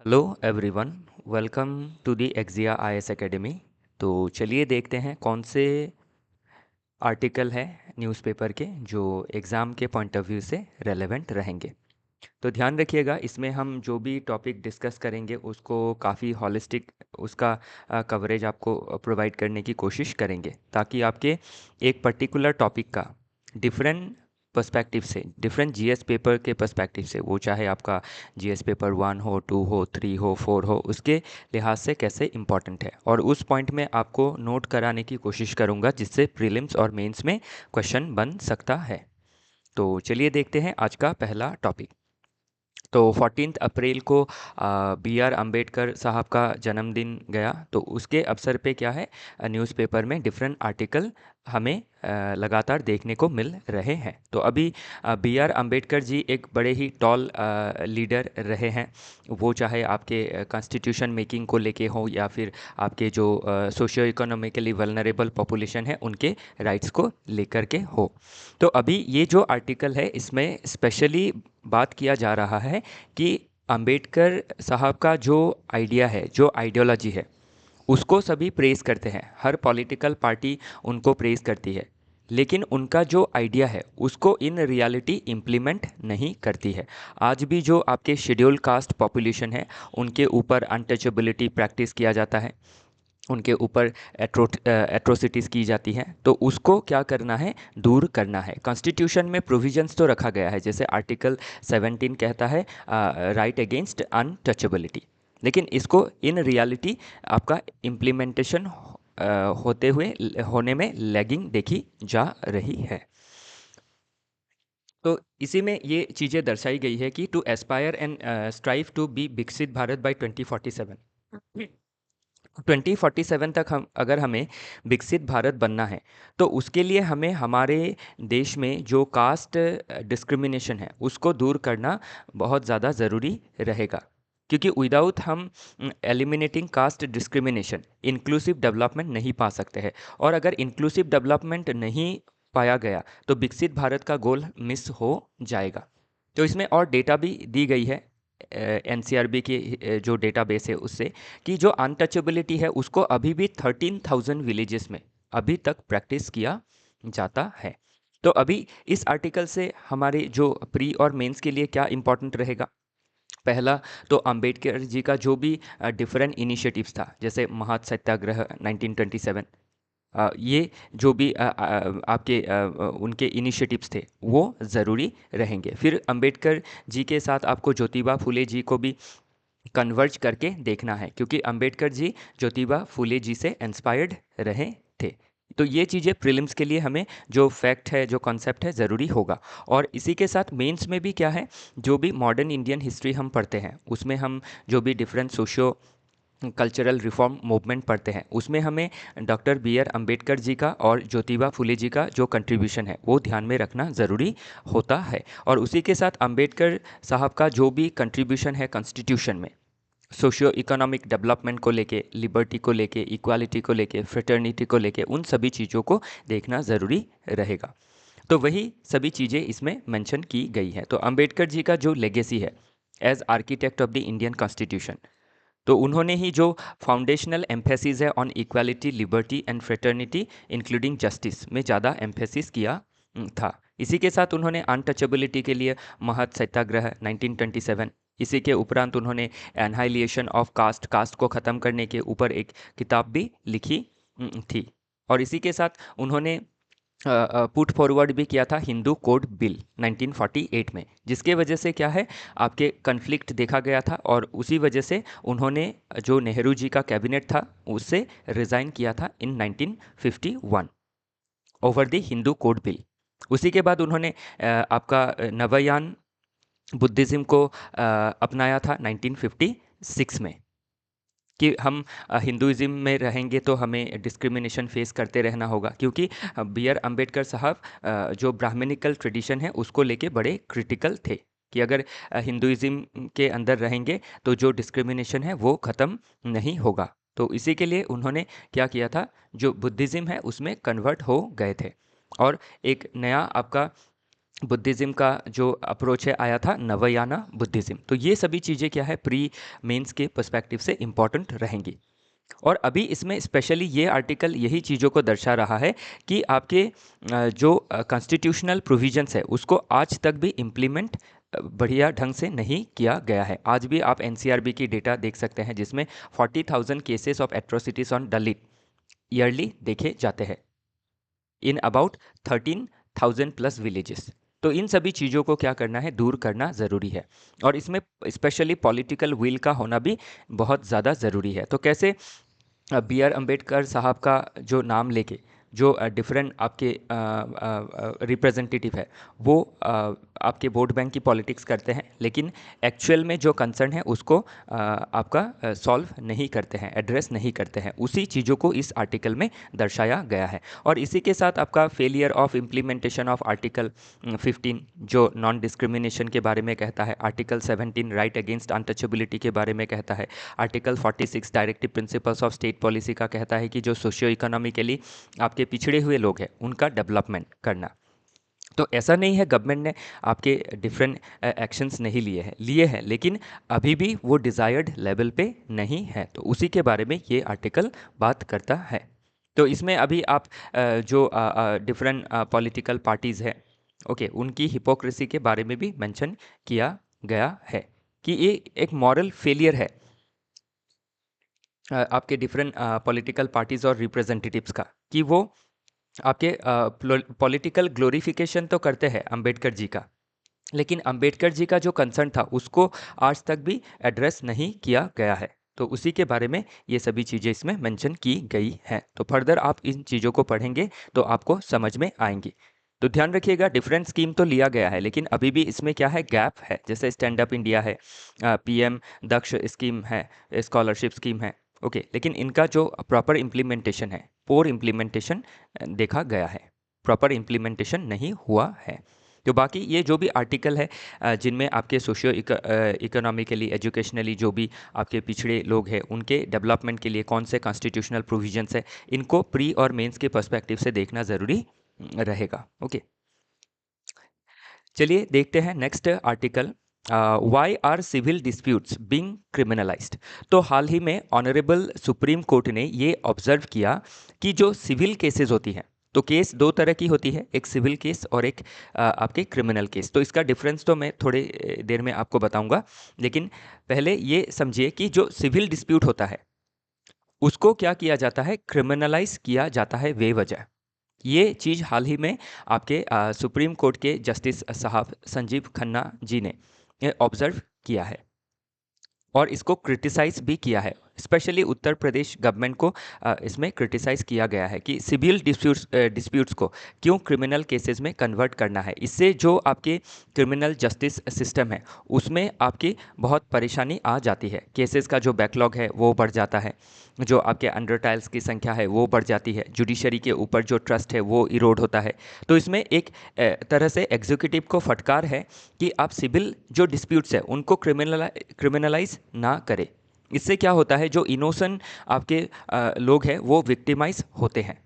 Hello everyone. Welcome to the Exia IAS academy. तो चलिए देखते हैं कौन से आर्टिकल है न्यूज़पेपर के जो एग्ज़ाम के पॉइंट ऑफ व्यू से रेलेवेंट रहेंगे। तो ध्यान रखिएगा, इसमें हम जो भी टॉपिक डिस्कस करेंगे उसको काफ़ी हॉलिस्टिक उसका कवरेज आपको प्रोवाइड करने की कोशिश करेंगे, ताकि आपके एक पर्टिकुलर टॉपिक का डिफरेंट पर्सपेक्टिव से, डिफरेंट जीएस पेपर के पर्सपेक्टिव से, वो चाहे आपका जीएस पेपर 1 हो, 2 हो, 3 हो, 4 हो, उसके लिहाज से कैसे इम्पॉर्टेंट है, और उस पॉइंट में आपको नोट कराने की कोशिश करूँगा जिससे प्रीलिम्स और मेंस में क्वेश्चन बन सकता है। तो चलिए देखते हैं आज का पहला टॉपिक। तो 14 अप्रैल को बी आर अम्बेडकर साहब का जन्मदिन गया, तो उसके अवसर पे क्या है, न्यूज़पेपर में डिफरेंट आर्टिकल हमें लगातार देखने को मिल रहे हैं। तो अभी बी आर अम्बेडकर जी एक बड़े ही टॉल लीडर रहे हैं। वो चाहे आपके कॉन्स्टिट्यूशन मेकिंग को लेके हो, या फिर आपके जो सोशियो इकोनॉमिकली वल्नरेबल पॉपुलेशन है उनके राइट्स को लेकर के हो। तो अभी ये जो आर्टिकल है इसमें स्पेशली बात किया जा रहा है कि अंबेडकर साहब का जो आइडिया है, जो आइडियोलॉजी है, उसको सभी प्रेज़ करते हैं, हर पॉलिटिकल पार्टी उनको प्रेज़ करती है, लेकिन उनका जो आइडिया है उसको इन रियलिटी इम्प्लीमेंट नहीं करती है। आज भी जो आपके शेड्यूल कास्ट पॉपुलेशन है उनके ऊपर अनटचेबिलिटी प्रैक्टिस किया जाता है, उनके ऊपर एट्रोसिटीज़ की जाती हैं, तो उसको क्या करना है, दूर करना है। कॉन्स्टिट्यूशन में प्रोविजंस तो रखा गया है, जैसे आर्टिकल 17 कहता है राइट अगेंस्ट अनटचेबिलिटी, लेकिन इसको इन रियलिटी आपका इम्प्लीमेंटेशन होते हुए होने में लैगिंग देखी जा रही है। तो इसी में ये चीज़ें दर्शाई गई है कि to aspire and strive to be Viksit Bharat bye 2047, 2047 तक हम अगर हमें विकसित भारत बनना है, तो उसके लिए हमें हमारे देश में जो कास्ट डिस्क्रिमिनेशन है उसको दूर करना बहुत ज़्यादा ज़रूरी रहेगा, क्योंकि विदाउट हम eliminating caste discrimination inclusive development नहीं पा सकते हैं। और अगर इंक्लूसिव डेवलपमेंट नहीं पाया गया तो विकसित भारत का गोल मिस हो जाएगा। तो इसमें और डेटा भी दी गई है एनसीआरबी की जो डेटाबेस है उससे, कि जो अनटचेबिलिटी है उसको अभी भी 13,000 विलेजेस में अभी तक प्रैक्टिस किया जाता है। तो अभी इस आर्टिकल से हमारे जो प्री और मेंस के लिए क्या इम्पोर्टेंट रहेगा, पहला तो अंबेडकर जी का जो भी डिफरेंट इनिशिएटिव्स था, जैसे महात सत्याग्रह 1927, ये जो भी आपके उनके इनिशिएटिव्स थे वो ज़रूरी रहेंगे। फिर अंबेडकर जी के साथ आपको ज्योतिबा फुले जी को भी कन्वर्ज करके देखना है, क्योंकि अंबेडकर जी ज्योतिबा फुले जी से इंस्पायर्ड रहे थे। तो ये चीज़ें प्रीलिम्स के लिए हमें जो फैक्ट है, जो कॉन्सेप्ट है, ज़रूरी होगा। और इसी के साथ मेंस में भी क्या है, जो भी मॉडर्न इंडियन हिस्ट्री हम पढ़ते हैं उसमें हम जो भी different socio cultural reform movement पढ़ते हैं उसमें हमें doctor B are Ambedkar ji का और ज्योतिबा फुले जी का जो कंट्रीब्यूशन है वो ध्यान में रखना ज़रूरी होता है। और उसी के साथ अम्बेडकर साहब का जो भी कंट्रीब्यूशन है कॉन्स्टिट्यूशन में, सोशियो इकोनॉमिक डेवलपमेंट को लेके, लिबर्टी को लेके, इक्वालिटी को लेके, फ्रेटर्निटी को लेके, उन सभी चीज़ों को देखना ज़रूरी रहेगा। तो वही सभी चीज़ें इसमें मेंशन की गई हैं। तो अंबेडकर जी का जो लेगेसी है as architect of the Indian constitution, तो उन्होंने ही जो फाउंडेशनल एम्फेसिस है on equality, liberty and fraternity including justice में ज़्यादा एम्फेसिस किया था। इसी के साथ उन्होंने अनटचेबिलिटी के लिए महत सत्याग्रह 1927, इसी के उपरांत उन्होंने एनहाइलिएशन ऑफ कास्ट, कास्ट को ख़त्म करने के ऊपर एक किताब भी लिखी थी। और इसी के साथ उन्होंने पुट फॉरवर्ड भी किया था हिंदू कोड बिल 1948 में, जिसके वजह से क्या है, आपके कन्फ्लिक्ट देखा गया था, और उसी वजह से उन्होंने जो नेहरू जी का कैबिनेट था उससे रिज़ाइन किया था इन 1951 over the Hindu code bill. उसी के बाद उन्होंने आपका नवयान बुद्धिज़्म को अपनाया था 1956 में, कि हम हिंदुइज़्म में रहेंगे तो हमें डिस्क्रिमिनेशन फेस करते रहना होगा, क्योंकि बी आर अम्बेडकर साहब जो ब्राह्मणिकल ट्रेडिशन है उसको लेके बड़े क्रिटिकल थे, कि अगर हिंदुइज़्म के अंदर रहेंगे तो जो डिस्क्रिमिनेशन है वो ख़त्म नहीं होगा। तो इसी के लिए उन्होंने क्या किया था, जो बुद्धिज़्म है उसमें कन्वर्ट हो गए थे, और एक नया आपका बुद्धिज़्म का जो अप्रोच है आया था नवयाना बुद्धिज़्म। तो ये सभी चीज़ें क्या है प्री मेंस के पर्सपेक्टिव से इम्पॉर्टेंट रहेंगी। और अभी इसमें स्पेशली ये आर्टिकल यही चीज़ों को दर्शा रहा है कि आपके जो कॉन्स्टिट्यूशनल प्रोविजंस है उसको आज तक भी इम्प्लीमेंट बढ़िया ढंग से नहीं किया गया है। आज भी आप एनसीआरबी की डेटा देख सकते हैं जिसमें 40,000 cases of atrocities on Dalit yearly देखे जाते हैं इन अबाउट 13,000 प्लस विलेजेस। तो इन सभी चीज़ों को क्या करना है, दूर करना ज़रूरी है। और इसमें स्पेशली पॉलिटिकल विल का होना भी बहुत ज़्यादा ज़रूरी है। तो कैसे बी आर अम्बेडकर साहब का जो नाम लेके जो डिफरेंट आपके रिप्रेजेंटेटिव है वो आपके वोट बैंक की पॉलिटिक्स करते हैं, लेकिन एक्चुअल में जो कंसर्न है उसको आपका सॉल्व नहीं करते हैं, एड्रेस नहीं करते हैं। उसी चीज़ों को इस आर्टिकल में दर्शाया गया है। और इसी के साथ आपका failure of implementation of article 15 जो नॉन डिस्क्रिमिनेशन के बारे में कहता है, आर्टिकल 17 राइट अगेंस्ट अनटचेबिलिटी के बारे में कहता है, article 46 directive principles of state policy का कहता है कि जो सोशियो इकोनॉमिकली आपके पिछड़े हुए लोग हैं उनका डेवलपमेंट करना। तो ऐसा नहीं है गवर्नमेंट ने आपके डिफरेंट एक्शंस नहीं लिए हैं, लेकिन अभी भी वो डिज़ायर्ड लेवल पे नहीं है। तो उसी के बारे में ये आर्टिकल बात करता है। तो इसमें अभी आप जो डिफरेंट पॉलिटिकल पार्टीज़ हैं, ओके, उनकी हिपोक्रेसी के बारे में भी मेंशन किया गया है कि ये एक मॉरल फेलियर है आपके डिफरेंट पॉलिटिकल पार्टीज़ और रिप्रेजेंटेटिव्स का, कि वो आपके पॉलिटिकल ग्लोरिफिकेशन तो करते हैं अंबेडकर जी का, लेकिन अंबेडकर जी का जो कंसर्न था उसको आज तक भी एड्रेस नहीं किया गया है। तो उसी के बारे में ये सभी चीज़ें इसमें मेंशन की गई हैं। तो फर्दर आप इन चीज़ों को पढ़ेंगे तो आपको समझ में आएंगी। तो ध्यान रखिएगा, डिफरेंट स्कीम तो लिया गया है, लेकिन अभी भी इसमें क्या है, गैप है। जैसे स्टैंड अप इंडिया है, पीएम दक्ष स्कीम है, स्कॉलरशिप स्कीम है, ओके, लेकिन इनका जो प्रॉपर इम्प्लीमेंटेशन है, पोर इम्प्लीमेंटेशन देखा गया है, प्रॉपर इम्प्लीमेंटेशन नहीं हुआ है। तो बाकी ये जो भी आर्टिकल है जिनमें आपके सोशियो इकोनॉमिकली एजुकेशनली जो भी आपके पिछड़े लोग हैं उनके डेवलपमेंट के लिए कौन से कॉन्स्टिट्यूशनल प्रोविजंस है, इनको प्री और मेंस के पर्सपेक्टिव से देखना ज़रूरी रहेगा। ओके, चलिए देखते हैं next article, why are civil disputes being criminalised. तो हाल ही में ऑनरेबल सुप्रीम कोर्ट ने ये ऑब्जर्व किया कि जो सिविल केसेस होती हैं, तो केस दो तरह की होती है, एक सिविल केस और एक आपके क्रिमिनल केस। तो इसका डिफरेंस तो मैं थोड़े देर में आपको बताऊंगा, लेकिन पहले ये समझिए कि जो सिविल डिस्प्यूट होता है उसको क्या किया जाता है, क्रिमिनलाइज किया जाता है बेवजह। ये चीज़ हाल ही में आपके सुप्रीम कोर्ट के जस्टिस साहब संजीव खन्ना जी ने ऑब्जर्व किया है और इसको क्रिटिसाइज भी किया है। स्पेशली उत्तर प्रदेश गवर्नमेंट को इसमें क्रिटिसाइज किया गया है कि सिविल डिस्प्यूट्स को क्यों क्रिमिनल केसेस में कन्वर्ट करना है। इससे जो आपके क्रिमिनल जस्टिस सिस्टम है उसमें आपकी बहुत परेशानी आ जाती है, केसेस का जो बैकलॉग है वो बढ़ जाता है, जो आपके अंडर ट्रायल्स की संख्या है वो बढ़ जाती है, जुडिशरी के ऊपर जो ट्रस्ट है वो इरोड होता है। तो इसमें एक तरह से एग्जीक्यूटिव को फटकार है कि आप सिविल जो डिस्प्यूट्स है उनको क्रिमिनलाइज ना करें। इससे क्या होता है, जो इनोसेंट आपके लोग हैं वो विक्टिमाइज होते हैं।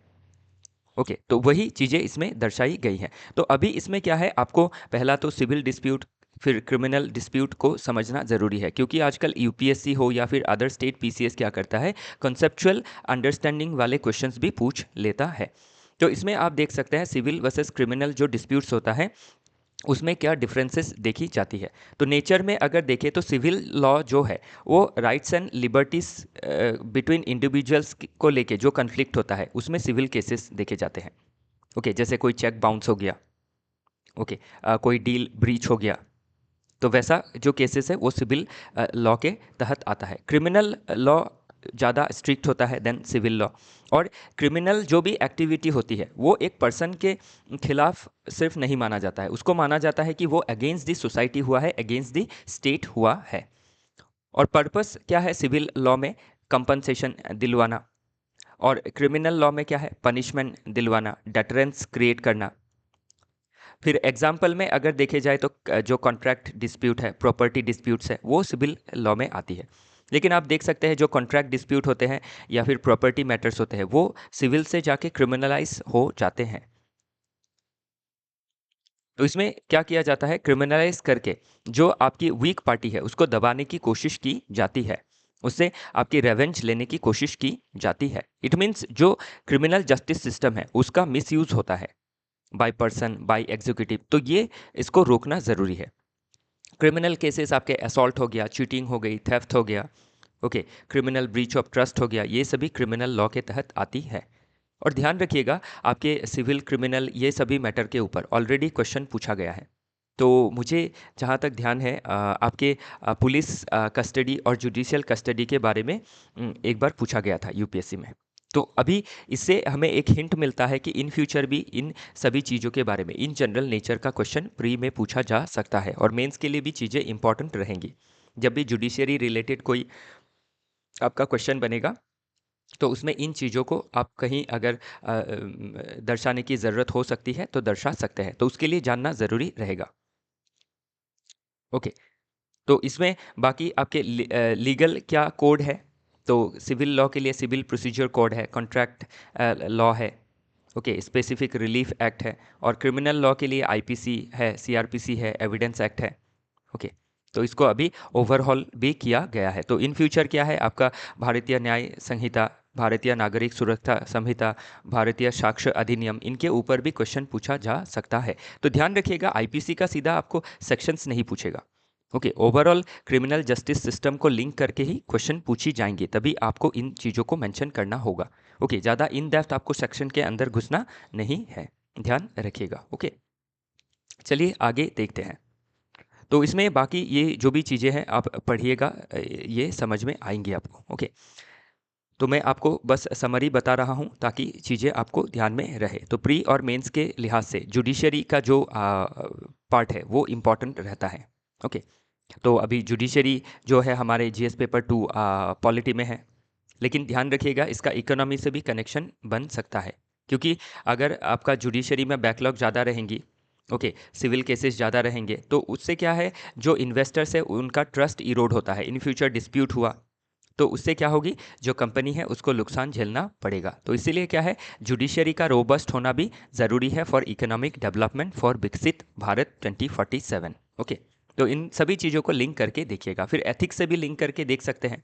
ओके, तो वही चीज़ें इसमें दर्शाई गई हैं। तो अभी इसमें क्या है, आपको पहला तो सिविल डिस्प्यूट फिर क्रिमिनल डिस्प्यूट को समझना ज़रूरी है, क्योंकि आजकल यूपीएससी हो या फिर अदर स्टेट पीसीएस क्या करता है, कॉन्सेप्चुअल अंडरस्टैंडिंग वाले क्वेश्चंस भी पूछ लेता है। तो इसमें आप देख सकते हैं सिविल वर्सेस क्रिमिनल जो डिस्प्यूट्स होता है उसमें क्या डिफरेंसेस देखी जाती है। तो नेचर में अगर देखें तो सिविल लॉ जो है वो rights and liberties between individuals को लेके जो कन्फ्लिक्ट होता है उसमें सिविल केसेस देखे जाते हैं। ओके, जैसे कोई चेक बाउंस हो गया, ओके, कोई डील ब्रीच हो गया, तो वैसा जो केसेस है वो सिविल लॉ के तहत आता है। क्रिमिनल लॉ ज़्यादा स्ट्रिक्ट होता है देन सिविल लॉ। और क्रिमिनल जो भी एक्टिविटी होती है वो एक पर्सन के खिलाफ सिर्फ नहीं माना जाता है, उसको माना जाता है कि वो अगेंस्ट दी सोसाइटी हुआ है, अगेंस्ट दी स्टेट हुआ है। और पर्पस क्या है सिविल लॉ में, कंपनसेशन दिलवाना, और क्रिमिनल लॉ में क्या है, पनिशमेंट दिलवाना, डेटरेंस क्रिएट करना। फिर एग्जाम्पल में अगर देखे जाए तो जो कॉन्ट्रैक्ट डिस्प्यूट है, प्रॉपर्टी डिस्प्यूट्स है, वो सिविल लॉ में आती है। लेकिन आप देख सकते हैं जो कॉन्ट्रैक्ट डिस्प्यूट होते हैं या फिर प्रॉपर्टी मैटर्स होते हैं वो सिविल से जाके क्रिमिनलाइज हो जाते हैं। तो इसमें क्या किया जाता है, क्रिमिनलाइज करके जो आपकी वीक पार्टी है उसको दबाने की कोशिश की जाती है, उससे आपकी रेवेंज लेने की कोशिश की जाती है। इट मीन्स जो क्रिमिनल जस्टिस सिस्टम है उसका मिसयूज होता है बाय पर्सन, बाय एग्जीक्यूटिव, तो ये इसको रोकना ज़रूरी है। क्रिमिनल केसेस आपके असॉल्ट हो गया, चीटिंग हो गई, थेफ्ट हो गया, okay, criminal breach of trust हो गया, ये सभी क्रिमिनल लॉ के तहत आती है। और ध्यान रखिएगा, आपके सिविल, क्रिमिनल, ये सभी मैटर के ऊपर ऑलरेडी क्वेश्चन पूछा गया है। तो मुझे जहाँ तक ध्यान है, आपके पुलिस कस्टडी और जुडिशियल कस्टडी के बारे में एक बार पूछा गया था यूपीएससी में। तो अभी इससे हमें एक हिंट मिलता है कि इन फ्यूचर भी इन सभी चीज़ों के बारे में, इन जनरल नेचर का क्वेश्चन प्री में पूछा जा सकता है, और मेंस के लिए भी चीज़ें इंपॉर्टेंट रहेंगी। जब भी जुडिशियरी रिलेटेड कोई आपका क्वेश्चन बनेगा तो उसमें इन चीज़ों को आप कहीं अगर दर्शाने की ज़रूरत हो सकती है तो दर्शा सकते हैं, तो उसके लिए जानना ज़रूरी रहेगा। ओके, तो इसमें बाकी आपके लीगल क्या कोड है, तो सिविल लॉ के लिए सिविल प्रोसीजर कोड है, कॉन्ट्रैक्ट लॉ है, ओके, स्पेसिफिक रिलीफ एक्ट है, और क्रिमिनल लॉ के लिए आईपीसी है, सीआरपीसी है, एविडेंस एक्ट है, ओके। तो इसको अभी ओवरहॉल भी किया गया है। तो इन फ्यूचर क्या है आपका, भारतीय न्याय संहिता, भारतीय नागरिक सुरक्षा संहिता, भारतीय साक्ष्य अधिनियम, इनके ऊपर भी क्वेश्चन पूछा जा सकता है। तो ध्यान रखिएगा, आईपीसी का सीधा आपको सेक्शंस नहीं पूछेगा, okay, overall criminal justice system को लिंक करके ही क्वेश्चन पूछी जाएंगे, तभी आपको इन चीज़ों को मेंशन करना होगा, ओके। ज़्यादा इन डेप्थ आपको सेक्शन के अंदर घुसना नहीं है, ध्यान रखिएगा, ओके। चलिए आगे देखते हैं। तो इसमें बाकी ये जो भी चीज़ें हैं आप पढ़िएगा, ये समझ में आएंगी आपको, ओके। तो मैं आपको बस समरी बता रहा हूँ ताकि चीज़ें आपको ध्यान में रहे। तो प्री और मेंस के लिहाज से जुडिशरी का जो पार्ट है वो इम्पॉर्टेंट रहता है, ओके। तो अभी जुडिशरी जो है हमारे जीएस पेपर 2 पॉलिटी में है, लेकिन ध्यान रखिएगा इसका इकोनॉमी से भी कनेक्शन बन सकता है, क्योंकि अगर आपका जुडिशरी में बैकलॉग ज़्यादा रहेंगी, ओके, सिविल केसेस ज़्यादा रहेंगे, तो उससे क्या है, जो इन्वेस्टर्स है उनका ट्रस्ट इरोड होता है, इन फ्यूचर डिस्प्यूट हुआ तो उससे क्या होगी, जो कंपनी है उसको नुकसान झेलना पड़ेगा। तो इसीलिए क्या है, जुडिशरी का रोबस्ट होना भी ज़रूरी है फॉर इकोनॉमिक डेवलपमेंट फॉर विकसित भारत 2047, ओके। तो इन सभी चीज़ों को लिंक करके देखिएगा, फिर एथिक्स से भी लिंक करके देख सकते हैं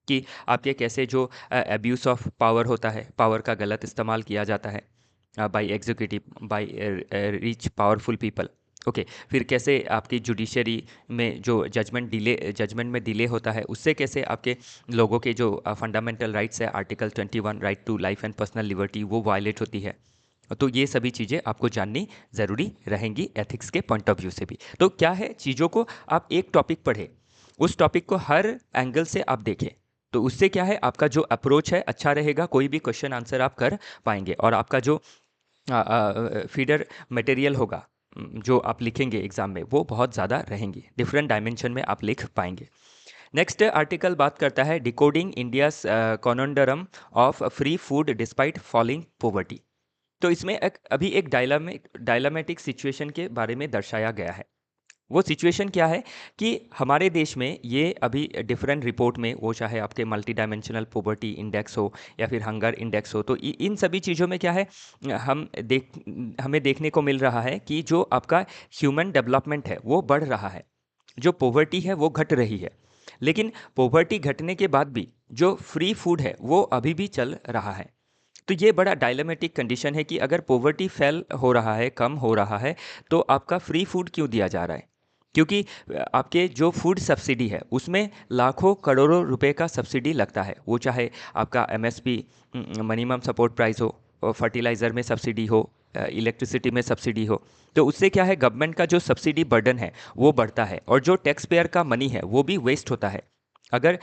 कि आपके कैसे जो एब्यूज़ ऑफ पावर होता है, पावर का गलत इस्तेमाल किया जाता है by executive, by rich powerful people, okay. फिर कैसे आपकी जुडिशरी में जो जजमेंट में डिले होता है, उससे कैसे आपके लोगों के जो फंडामेंटल राइट्स है, article 21 right to life and personal liberty, वो वायलेट होती है। तो ये सभी चीज़ें आपको जाननी ज़रूरी रहेंगी एथिक्स के पॉइंट ऑफ व्यू से भी। तो क्या है, चीज़ों को आप एक टॉपिक पढ़े, उस टॉपिक को हर एंगल से आप देखें, तो उससे क्या है, आपका जो अप्रोच है अच्छा रहेगा, कोई भी क्वेश्चन आंसर आप कर पाएंगे, और आपका जो फीडर मटेरियल होगा, जो आप लिखेंगे एग्जाम में, वो बहुत ज़्यादा रहेंगी, डिफरेंट डायमेंशन में आप लिख पाएंगे। नेक्स्ट आर्टिकल बात करता है decoding India's conundrum of free food despite falling poverty. तो इसमें अभी एक डायलामेटिक सिचुएशन के बारे में दर्शाया गया है। वो सिचुएशन क्या है कि हमारे देश में ये अभी डिफरेंट रिपोर्ट में, वो चाहे आपके मल्टी डायमेंशनल पोवर्टी इंडेक्स हो या फिर हंगर इंडेक्स हो, तो इन सभी चीज़ों में क्या है, हमें देखने को मिल रहा है कि जो आपका ह्यूमन डेवलपमेंट है वो बढ़ रहा है, जो पोवर्टी है वो घट रही है। लेकिन पोवर्टी घटने के बाद भी जो फ्री फूड है वो अभी भी चल रहा है। तो ये बड़ा डायलेमेटिक कंडीशन है कि अगर पोवर्टी फेल हो रहा है, कम हो रहा है, तो आपका फ्री फूड क्यों दिया जा रहा है? क्योंकि आपके जो फूड सब्सिडी है उसमें लाखों करोड़ों रुपए का सब्सिडी लगता है, वो चाहे आपका एमएसपी, मिनिमम सपोर्ट प्राइस हो, और फर्टिलाइज़र में सब्सिडी हो, इलेक्ट्रिसिटी में सब्सिडी हो, तो उससे क्या है, गवर्नमेंट का जो सब्सिडी बर्डन है वो बढ़ता है, और जो टैक्स पेयर का मनी है वो भी वेस्ट होता है। अगर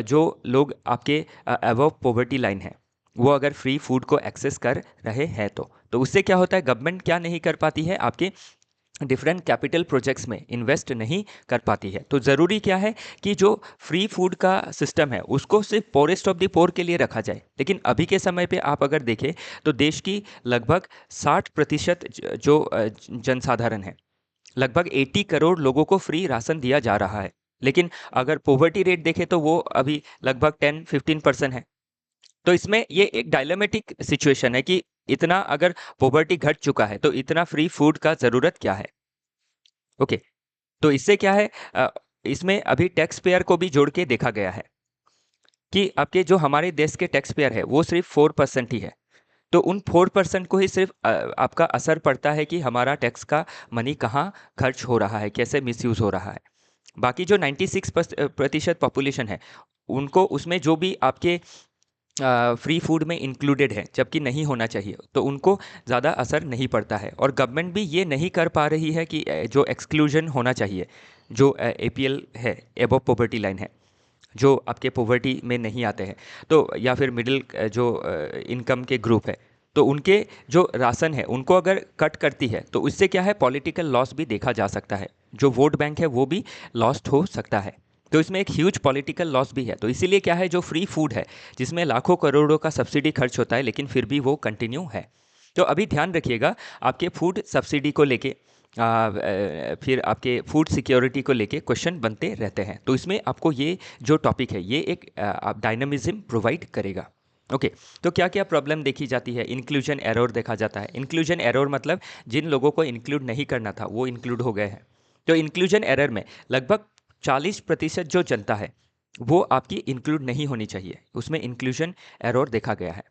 जो लोग आपके अबव पॉवर्टी लाइन है वो अगर फ्री फूड को एक्सेस कर रहे हैं, तो उससे क्या होता है, गवर्नमेंट क्या नहीं कर पाती है, आपके डिफरेंट कैपिटल प्रोजेक्ट्स में इन्वेस्ट नहीं कर पाती है। तो ज़रूरी क्या है कि जो फ्री फूड का सिस्टम है उसको सिर्फ पोरेस्ट ऑफ द पोर के लिए रखा जाए। लेकिन अभी के समय पे आप अगर देखें तो देश की लगभग 60% जो जनसाधारण है, लगभग 80 करोड़ लोगों को फ्री राशन दिया जा रहा है। लेकिन अगर पोवर्टी रेट देखें तो वो अभी लगभग 10-15% है। तो इसमें ये एक डायलेमेटिक सिचुएशन है कि इतना अगर पॉवर्टी घट चुका है तो इतना फ्री फूड का ज़रूरत क्या है? ओके, तो इससे क्या है, इसमें अभी टैक्स पेयर को भी जोड़ के देखा गया है कि आपके जो हमारे देश के टैक्स पेयर है वो सिर्फ 4% ही है। तो उन 4% को ही सिर्फ आपका असर पड़ता है कि हमारा टैक्स का मनी कहाँ खर्च हो रहा है, कैसे मिसयूज हो रहा है। बाकी जो 96% पॉपुलेशन है, उनको उसमें जो भी आपके फ्री फूड में इंक्लूडेड है जबकि नहीं होना चाहिए, तो उनको ज़्यादा असर नहीं पड़ता है। और गवर्नमेंट भी ये नहीं कर पा रही है कि जो एक्सक्लूजन होना चाहिए, जो एपीएल है, एबव पॉवर्टी लाइन है, जो आपके पॉवर्टी में नहीं आते हैं, तो या फिर मिडिल जो इनकम के ग्रुप है, तो उनके जो राशन है उनको अगर कट करती है तो उससे क्या है, पॉलिटिकल लॉस भी देखा जा सकता है, जो वोट बैंक है वो भी लॉस्ट हो सकता है। तो इसमें एक ह्यूज पॉलिटिकल लॉस भी है। तो इसीलिए क्या है, जो फ्री फूड है जिसमें लाखों करोड़ों का सब्सिडी खर्च होता है लेकिन फिर भी वो कंटिन्यू है। तो अभी ध्यान रखिएगा, आपके फूड सब्सिडी को लेके फिर आपके फूड सिक्योरिटी को लेके क्वेश्चन बनते रहते हैं। तो इसमें आपको ये जो टॉपिक है ये एक आप डायनामिज्म प्रोवाइड करेगा। ओके, तो क्या क्या प्रॉब्लम देखी जाती है? इंक्लूजन एरर देखा जाता है। इंक्लूजन एरर मतलब जिन लोगों को इंक्लूड नहीं करना था वो इंक्लूड हो गए हैं। तो इंक्लूजन एरर में लगभग 40% जो जनता है वो आपकी इंक्लूड नहीं होनी चाहिए, उसमें इंक्लूजन एरर देखा गया है।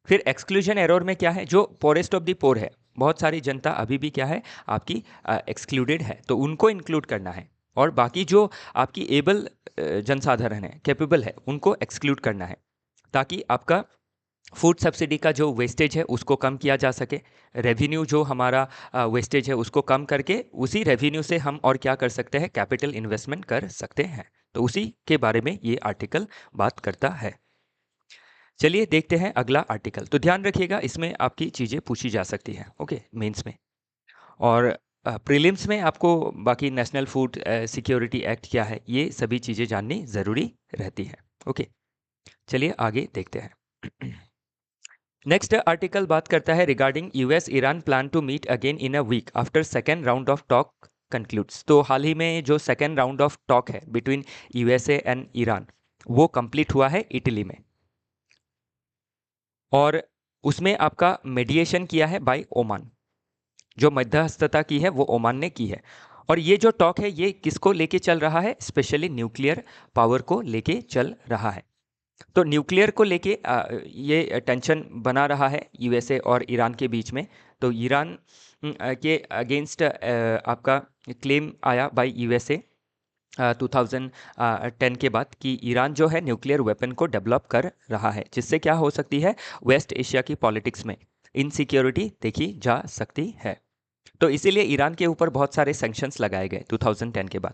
फिर एक्सक्लूजन एरर में क्या है, जो पोरेस्ट ऑफ द पोर है, बहुत सारी जनता अभी भी क्या है, आपकी एक्सक्लूडेड है, तो उनको इंक्लूड करना है। और बाकी जो आपकी एबल जनसाधारण है, कैपेबल है, उनको एक्सक्लूड करना है, ताकि आपका फूड सब्सिडी का जो वेस्टेज है उसको कम किया जा सके। रेवेन्यू जो हमारा वेस्टेज है उसको कम करके उसी रेवेन्यू से हम और क्या कर सकते हैं, कैपिटल इन्वेस्टमेंट कर सकते हैं। तो उसी के बारे में ये आर्टिकल बात करता है। चलिए देखते हैं अगला आर्टिकल। तो ध्यान रखिएगा, इसमें आपकी चीज़ें पूछी जा सकती हैं, ओके, मेंस में। और प्रीलिम्स में आपको बाकी नेशनल फूड सिक्योरिटी एक्ट क्या है, ये सभी चीज़ें जाननी ज़रूरी रहती है। ओके, चलिए आगे देखते हैं। नेक्स्ट आर्टिकल बात करता है regarding US Iran plan to meet again in a week after second round of talk concludes. तो हाल ही में जो सेकेंड राउंड ऑफ टॉक है बिटवीन यूएसए एंड ईरान, वो कंप्लीट हुआ है इटली में। और उसमें आपका मेडिएशन किया है बाय ओमान, जो मध्यस्थता की है वो ओमान ने की है। और ये जो टॉक है ये किसको लेके चल रहा है, स्पेशली न्यूक्लियर पावर को लेके चल रहा है। तो न्यूक्लियर को लेके ये टेंशन बना रहा है यूएसए और ईरान के बीच में। तो ईरान के अगेंस्ट आपका क्लेम आया बाय यूएसए 2010 के बाद कि ईरान जो है न्यूक्लियर वेपन को डेवलप कर रहा है, जिससे क्या हो सकती है, वेस्ट एशिया की पॉलिटिक्स में इनसिक्योरिटी देखी जा सकती है। तो इसीलिए ईरान के ऊपर बहुत सारे सैंक्शंस लगाए गए 2010 के बाद।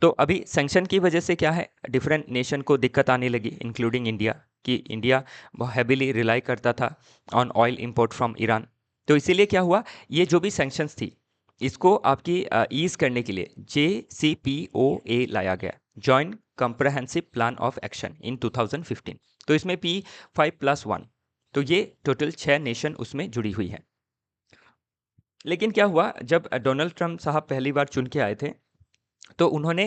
तो अभी सैंक्शन की वजह से क्या है, डिफरेंट नेशन को दिक्कत आने लगी, इंक्लूडिंग इंडिया, कि इंडिया हैविली रिलाई करता था on oil import from Iran. तो इसीलिए क्या हुआ, ये जो भी सैंक्शंस थी इसको आपकी ईज करने के लिए JCPOA लाया गया, joint comprehensive plan of action in 2015। तो इसमें P5+1, तो ये टोटल 6 नेशन उसमें जुड़ी हुई है। लेकिन क्या हुआ, जब डोनाल्ड ट्रंप साहब पहली बार चुन के आए थे तो उन्होंने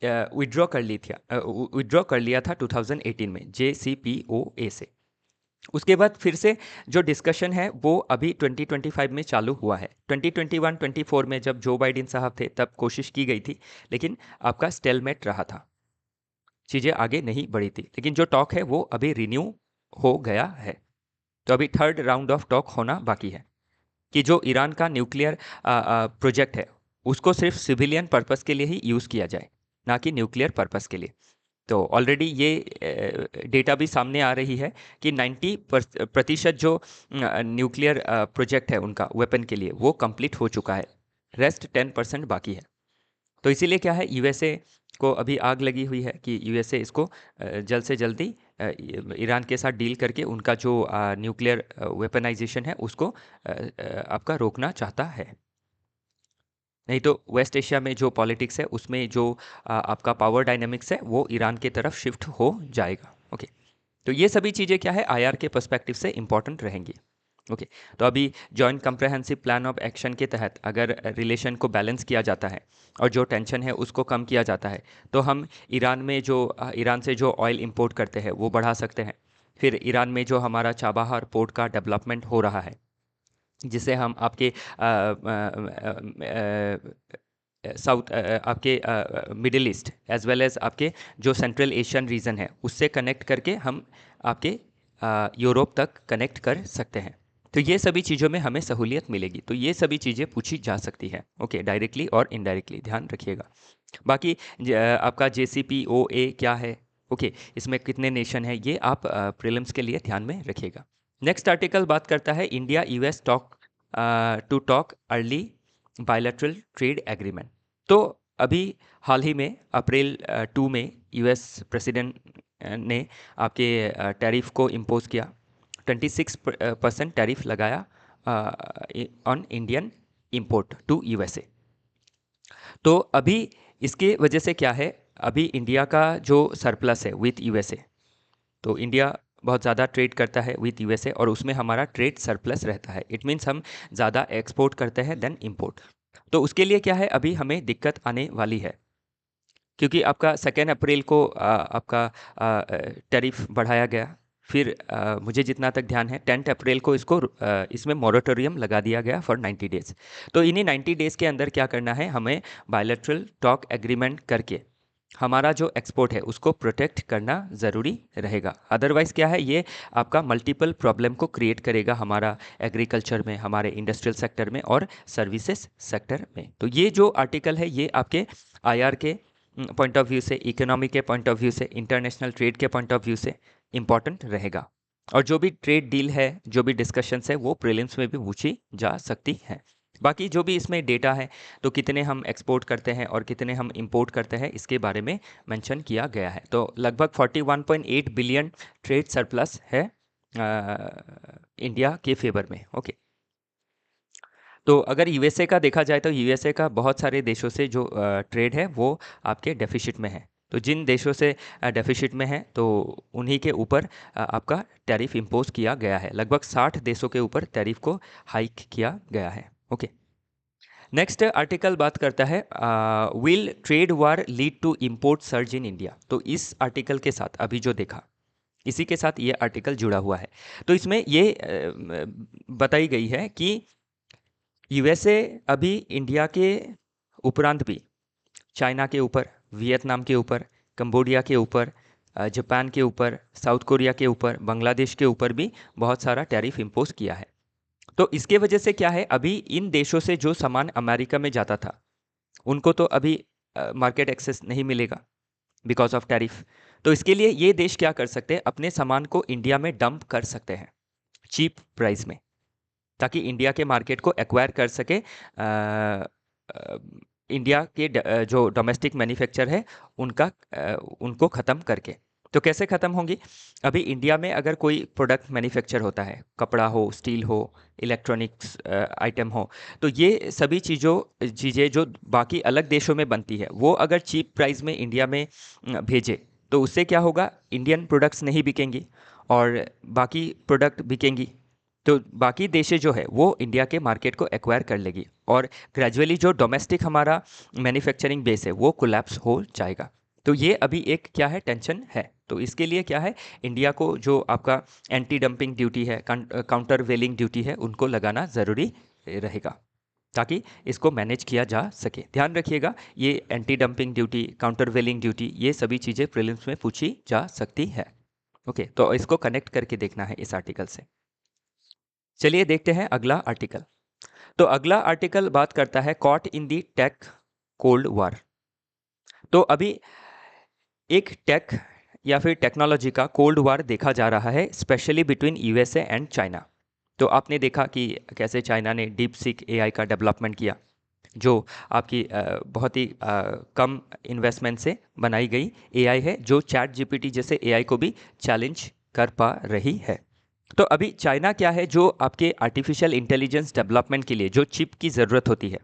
विड्रॉ कर लिया था 2018 में JCPOA से। उसके बाद फिर से जो डिस्कशन है वो अभी 2025 में चालू हुआ है। 2021-24 में जब जो बाइडेन साहब थे तब कोशिश की गई थी, लेकिन आपका स्टेलमेट रहा था, चीज़ें आगे नहीं बढ़ी थी। लेकिन जो टॉक है वो अभी रिन्यू हो गया है। तो अभी थर्ड राउंड ऑफ टॉक होना बाकी है कि जो ईरान का न्यूक्लियर प्रोजेक्ट है उसको सिर्फ सिविलियन पर्पस के लिए ही यूज़ किया जाए, ना कि न्यूक्लियर पर्पस के लिए। तो ऑलरेडी ये डेटा भी सामने आ रही है कि 90% जो न्यूक्लियर प्रोजेक्ट है उनका वेपन के लिए वो कंप्लीट हो चुका है, रेस्ट 10% बाकी है। तो इसीलिए क्या है, यूएसए को अभी आग लगी हुई है कि यूएसए इसको जल्द से जल्दी ईरान के साथ डील करके उनका जो न्यूक्लियर वेपनाइजेशन है उसको आपका रोकना चाहता है। नहीं तो वेस्ट एशिया में जो पॉलिटिक्स है उसमें जो आपका पावर डायनेमिक्स है वो ईरान की तरफ शिफ्ट हो जाएगा। ओके, तो ये सभी चीज़ें क्या है, आईआर के पर्सपेक्टिव से इंपॉर्टेंट रहेंगी। ओके, तो अभी joint comprehensive plan of action के तहत अगर रिलेशन को बैलेंस किया जाता है और जो टेंशन है उसको कम किया जाता है, तो हम ईरान से जो ऑयल इंपोर्ट करते हैं वो बढ़ा सकते हैं। फिर ईरान में जो हमारा चाबहार पोर्ट का डेवलपमेंट हो रहा है, जिसे हम आपके साउथ आपके middle east as well as आपके जो सेंट्रल एशियन रीजन है उससे कनेक्ट करके हम आपके यूरोप तक कनेक्ट कर सकते हैं। तो ये सभी चीज़ों में हमें सहूलियत मिलेगी। तो ये सभी चीज़ें पूछी जा सकती है, ओके, डायरेक्टली और इनडायरेक्टली, ध्यान रखिएगा। बाकी आपका JCPOA क्या है, ओके, इसमें कितने नेशन है, ये आप प्रीलिम्स के लिए ध्यान में रखिएगा। नेक्स्ट आर्टिकल बात करता है India US talk to talk early bilateral trade agreement. तो अभी हाल ही में अप्रैल 2 में US प्रेसिडेंट ने आपके टैरिफ को इम्पोज किया, 26% टैरिफ लगाया on Indian import to USA। तो अभी इसके वजह से क्या है, अभी इंडिया का जो सरप्लस है विथ USA, तो इंडिया बहुत ज़्यादा ट्रेड करता है विथ USA और उसमें हमारा ट्रेड सरप्लस रहता है। इट मीन्स हम ज़्यादा एक्सपोर्ट करते हैं देन इंपोर्ट। तो उसके लिए क्या है, अभी हमें दिक्कत आने वाली है, क्योंकि आपका 2 अप्रैल को आपका टैरिफ बढ़ाया गया। फिर मुझे जितना तक ध्यान है 10 अप्रैल को इसको इसमें मॉरेटोरियम लगा दिया गया फॉर 90 डेज़। तो इन्हीं 90 डेज़ के अंदर क्या करना है, हमें बायलैटरल टॉक एग्रीमेंट करके हमारा जो एक्सपोर्ट है उसको प्रोटेक्ट करना ज़रूरी रहेगा। अदरवाइज़ क्या है, ये आपका मल्टीपल प्रॉब्लम को क्रिएट करेगा हमारा एग्रीकल्चर में, हमारे इंडस्ट्रियल सेक्टर में और सर्विसेज सेक्टर में। तो ये जो आर्टिकल है ये आपके IR के पॉइंट ऑफ व्यू से, इकोनॉमी के पॉइंट ऑफ व्यू से, इंटरनेशनल ट्रेड के पॉइंट ऑफ व्यू से इम्पॉर्टेंट रहेगा। और जो भी ट्रेड डील है, जो भी डिस्कशंस है, वो प्रीलिम्स में भी पूछी जा सकती है। बाकी जो भी इसमें डेटा है, तो कितने हम एक्सपोर्ट करते हैं और कितने हम इंपोर्ट करते हैं, इसके बारे में मेंशन किया गया है। तो लगभग 41.8 बिलियन ट्रेड सरप्लस है इंडिया के फेवर में, ओके। तो अगर USA का देखा जाए तो USA का बहुत सारे देशों से जो ट्रेड है वो आपके डेफिसिट में है। तो जिन देशों से डेफिसिट में है तो उन्हीं के ऊपर आपका टैरिफ इम्पोज किया गया है। लगभग 60 देशों के ऊपर टैरिफ को हाइक किया गया है, ओके। नेक्स्ट आर्टिकल बात करता है will trade war lead to import surge in India. तो इस आर्टिकल के साथ अभी जो देखा, इसी के साथ ये आर्टिकल जुड़ा हुआ है। तो इसमें ये बताई गई है कि USA अभी इंडिया के उपरांत भी चाइना के ऊपर, वियतनाम के ऊपर, कंबोडिया के ऊपर, जापान के ऊपर, साउथ कोरिया के ऊपर, बांग्लादेश के ऊपर भी बहुत सारा टैरिफ इम्पोज किया है। तो इसके वजह से क्या है, अभी इन देशों से जो सामान अमेरिका में जाता था उनको तो अभी मार्केट एक्सेस नहीं मिलेगा बिकॉज ऑफ टैरिफ। तो इसके लिए ये देश क्या कर सकते हैं, अपने सामान को इंडिया में डंप कर सकते हैं चीप प्राइस में, ताकि इंडिया के मार्केट को एक्वायर कर सके इंडिया के जो डोमेस्टिक मैन्युफैक्चर है उनको ख़त्म करके। तो कैसे ख़त्म होंगी, अभी इंडिया में अगर कोई प्रोडक्ट मैन्युफैक्चर होता है, कपड़ा हो, स्टील हो, इलेक्ट्रॉनिक्स आइटम हो, तो ये सभी चीज़ें जो बाकी अलग देशों में बनती है वो अगर चीप प्राइस में इंडिया में भेजे तो उससे क्या होगा, इंडियन प्रोडक्ट्स नहीं बिकेंगी और बाकी प्रोडक्ट बिकेंगी। तो बाकी देशें जो है वो इंडिया के मार्केट को एक्वायर कर लेगी और ग्रेजुअली जो डोमेस्टिक हमारा मैन्युफैक्चरिंग बेस है वो कोलैप्स हो जाएगा। तो ये अभी एक क्या है, टेंशन है। तो इसके लिए क्या है, इंडिया को जो आपका एंटी डंपिंग ड्यूटी है, काउंटर वेलिंग ड्यूटी है, उनको लगाना ज़रूरी रहेगा ताकि इसको मैनेज किया जा सके। ध्यान रखिएगा, ये एंटी डंपिंग ड्यूटी, काउंटर वेलिंग ड्यूटी, ये सभी चीज़ें प्रीलिम्स में पूछी जा सकती है, ओके। तो इसको कनेक्ट करके देखना है इस आर्टिकल से। चलिए देखते हैं अगला आर्टिकल। तो अगला आर्टिकल बात करता है caught in the tech cold war. तो अभी एक टेक या फिर टेक्नोलॉजी का कोल्ड वार देखा जा रहा है, specially between USA and China. तो आपने देखा कि कैसे चाइना ने डीप सीक AI का डेवलपमेंट किया, जो आपकी बहुत ही कम इन्वेस्टमेंट से बनाई गई AI है, जो ChatGPT जैसे AI को भी चैलेंज कर पा रही है। तो अभी चाइना क्या है, जो आपके आर्टिफिशियल इंटेलिजेंस डेवलपमेंट के लिए जो चिप की ज़रूरत होती है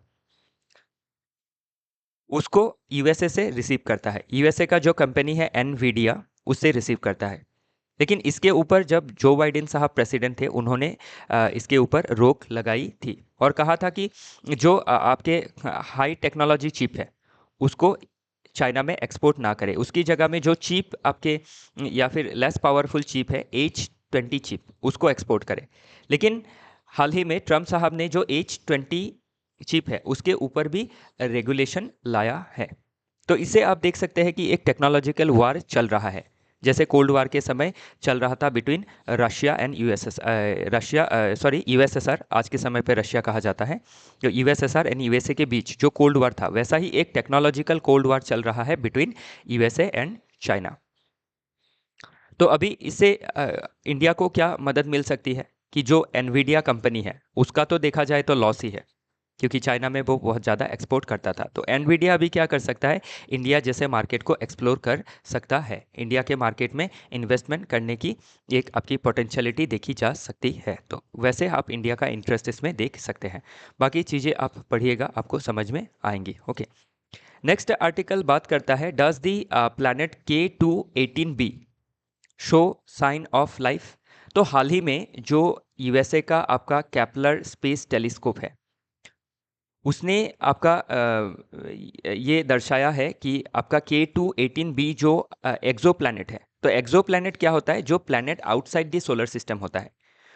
उसको USA से रिसीव करता है। USA का जो कंपनी है NVIDIA, उससे रिसीव करता है। लेकिन इसके ऊपर जब जो बाइडेन साहब प्रेसिडेंट थे उन्होंने इसके ऊपर रोक लगाई थी और कहा था कि जो आपके हाई टेक्नोलॉजी चिप है उसको चाइना में एक्सपोर्ट ना करे, उसकी जगह में जो चीप आपके या फिर लेस पावरफुल चिप है H20 चिप, उसको एक्सपोर्ट करे। लेकिन हाल ही में ट्रम्प साहब ने जो H20 चिप है उसके ऊपर भी रेगुलेशन लाया है। तो इससे आप देख सकते हैं कि एक टेक्नोलॉजिकल वार चल रहा है, जैसे कोल्ड वार के समय चल रहा था बिटवीन रशिया एंड यूएसएसआर, आज के समय पे रशिया कहा जाता है, जो यूएसएसआर एंड यूएसए के बीच जो कोल्ड वार था, वैसा ही एक टेक्नोलॉजिकल कोल्ड वार चल रहा है बिटवीन यूएसए एंड चाइना। तो अभी इससे इंडिया को क्या मदद मिल सकती है कि जो एनवीडिया कंपनी है उसका तो देखा जाए तो लॉस ही है, क्योंकि चाइना में वो बहुत ज़्यादा एक्सपोर्ट करता था। तो एनवीडिया अभी क्या कर सकता है, इंडिया जैसे मार्केट को एक्सप्लोर कर सकता है, इंडिया के मार्केट में इन्वेस्टमेंट करने की एक आपकी पोटेंशियलिटी देखी जा सकती है। तो वैसे आप इंडिया का इंटरेस्ट इसमें देख सकते हैं। बाकी चीज़ें आप पढ़िएगा, आपको समझ में आएंगी। ओके, नेक्स्ट आर्टिकल बात करता है, does the planet K2-18b show sign of life. तो हाल ही में जो यूएसए का आपका केपलर स्पेस टेलीस्कोप है, उसने आपका ये दर्शाया है कि आपका K2-18b जो एक्सो प्लैनेट है। तो एक्सो प्लैनेट क्या होता है, जो planet outside the solar system होता है।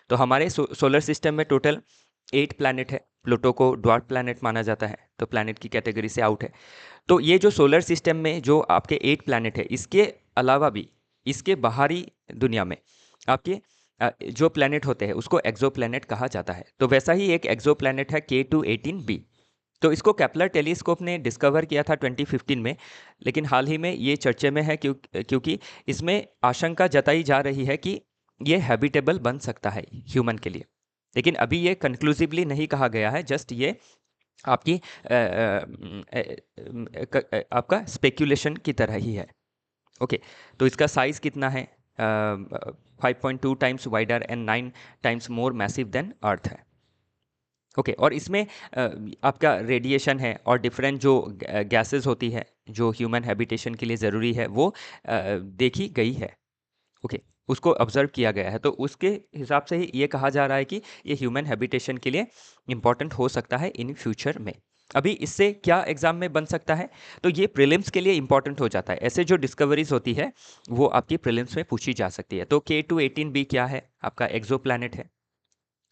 तो हमारे सोलर सिस्टम में टोटल 8 प्लैनेट है, प्लूटो को ड्वार्फ प्लैनेट माना जाता है, तो प्लैनेट की कैटेगरी से आउट है। तो ये जो सोलर सिस्टम में जो आपके 8 प्लैनेट है, इसके अलावा भी इसके बाहरी दुनिया में आपके जो प्लैनेट होते हैं उसको एक्सो प्लैनेट कहा जाता है। तो वैसा ही एक एक्सो प्लैनेट है K2-18b। तो इसको केपलर टेलीस्कोप ने डिस्कवर किया था 2015 में, लेकिन हाल ही में ये चर्चे में है क्योंकि इसमें आशंका जताई जा रही है कि ये हैबिटेबल बन सकता है ह्यूमन के लिए। लेकिन अभी ये कंक्लूसिवली नहीं कहा गया है, जस्ट ये आपकी आपका स्पेक्यूलेशन की तरह ही है। ओके, तो इसका साइज कितना है, 5.2 times wider and 9 times more massive than earth है। ओके, और इसमें आपका रेडिएशन है और डिफरेंट जो गैसेस होती है जो ह्यूमन हैबिटेशन के लिए ज़रूरी है, वो देखी गई है। ओके, उसको ऑब्जर्व किया गया है। तो उसके हिसाब से ही ये कहा जा रहा है कि ये ह्यूमन हैबिटेशन के लिए इम्पॉर्टेंट हो सकता है इन फ्यूचर में। अभी इससे क्या एग्जाम में बन सकता है, तो ये प्रीलिम्स के लिए इंपॉर्टेंट हो जाता है। ऐसे जो डिस्कवरीज होती है वो आपकी प्रीलिम्स में पूछी जा सकती है। तो K2-18b क्या है, आपका एक्सो प्लैनेट है।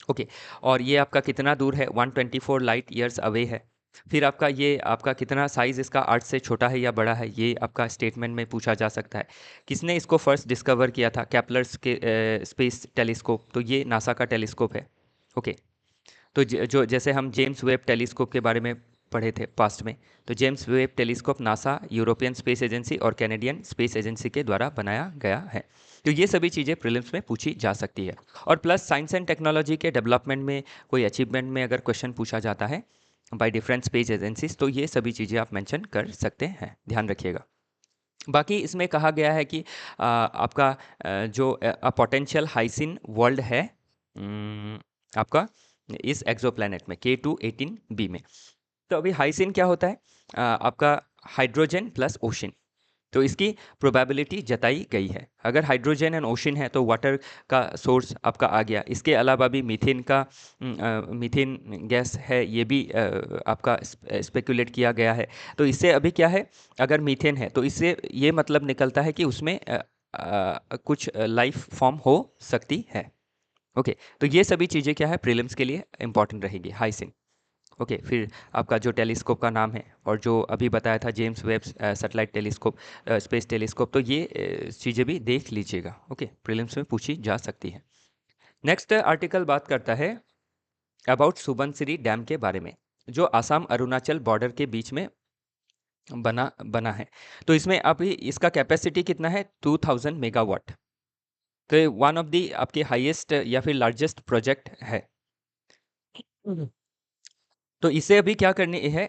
ओके, और ये आपका कितना दूर है, 124 लाइट ईयर्स अवे है। फिर आपका ये आपका कितना साइज़ इसका अर्थ से छोटा है या बड़ा है, ये आपका स्टेटमेंट में पूछा जा सकता है। किसने इसको फर्स्ट डिस्कवर किया था, केपलर्स के स्पेस टेलीस्कोप, तो ये नासा का टेलीस्कोप है। ओके, तो जो जैसे हम जेम्स वेब टेलीस्कोप के बारे में पढ़े थे पास्ट में, तो James Webb telescope NASA, European space agency और कैनेडियन स्पेस एजेंसी के द्वारा बनाया गया है। तो ये सभी चीज़ें प्रीलिम्स में पूछी जा सकती है। और प्लस साइंस एंड टेक्नोलॉजी के डेवलपमेंट में कोई अचीवमेंट में अगर क्वेश्चन पूछा जाता है बाय डिफरेंट स्पेस एजेंसीज, तो ये सभी चीज़ें आप मेंशन कर सकते हैं, ध्यान रखिएगा। बाकी इसमें कहा गया है कि आपका जो पोटेंशियल हाइसिन वर्ल्ड है आपका इस एक्सोप्लैनेट में K2-18b में। तो अभी हाइसिन क्या होता है, आपका हाइड्रोजन प्लस ओशन। तो इसकी प्रोबेबिलिटी जताई गई है। अगर हाइड्रोजन एंड ओशन है तो वाटर का सोर्स आपका आ गया। इसके अलावा भी मीथेन का मीथेन गैस है, ये भी आपका स्पेकुलेट किया गया है। तो इससे अभी क्या है, अगर मीथेन है तो इससे ये मतलब निकलता है कि उसमें कुछ लाइफ फॉर्म हो सकती है। ओके, तो ये सभी चीज़ें क्या है, प्रीलिम्स के लिए इंपॉर्टेंट रहेगी, हाइसिन। ओके, फिर आपका जो टेलीस्कोप का नाम है और जो अभी बताया था James Webb satellite telescope, space telescope, तो ये चीज़ें भी देख लीजिएगा। ओके, प्रीलिम्स में पूछी जा सकती है। नेक्स्ट आर्टिकल बात करता है अबाउट सुबनसिरी डैम के बारे में, जो आसाम अरुणाचल बॉर्डर के बीच में बना है। तो इसमें अभी इसका कैपेसिटी कितना है, 2000 मेगावाट। तो वन ऑफ दी आपके हाईएस्ट या फिर लार्जेस्ट प्रोजेक्ट है। तो इससे अभी क्या करनी है,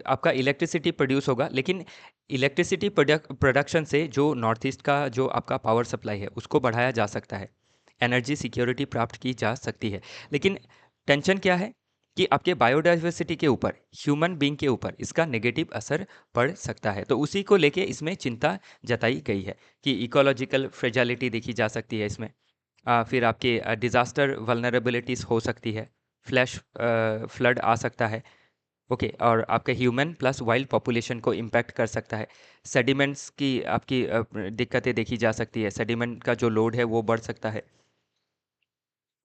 आपका इलेक्ट्रिसिटी प्रोड्यूस होगा, लेकिन इलेक्ट्रिसिटी प्रोडक्शन से जो नॉर्थ ईस्ट का जो आपका पावर सप्लाई है उसको बढ़ाया जा सकता है, एनर्जी सिक्योरिटी प्राप्त की जा सकती है। लेकिन टेंशन क्या है कि आपके बायोडाइवर्सिटी के ऊपर, ह्यूमन बीइंग के ऊपर इसका नेगेटिव असर पड़ सकता है। तो उसी को लेके इसमें चिंता जताई गई है कि इकोलॉजिकल फ्रेजालिटी देखी जा सकती है इसमें। फिर आपके डिज़ास्टर वल्नरेबिलिटीज़ हो सकती है, फ्लैश फ्लड आ सकता है। ओके, और आपके ह्यूमन प्लस वाइल्ड पॉपुलेशन को इम्पैक्ट कर सकता है। सेडिमेंट्स की आपकी दिक्कतें देखी जा सकती है, सेडिमेंट का जो लोड है वो बढ़ सकता है।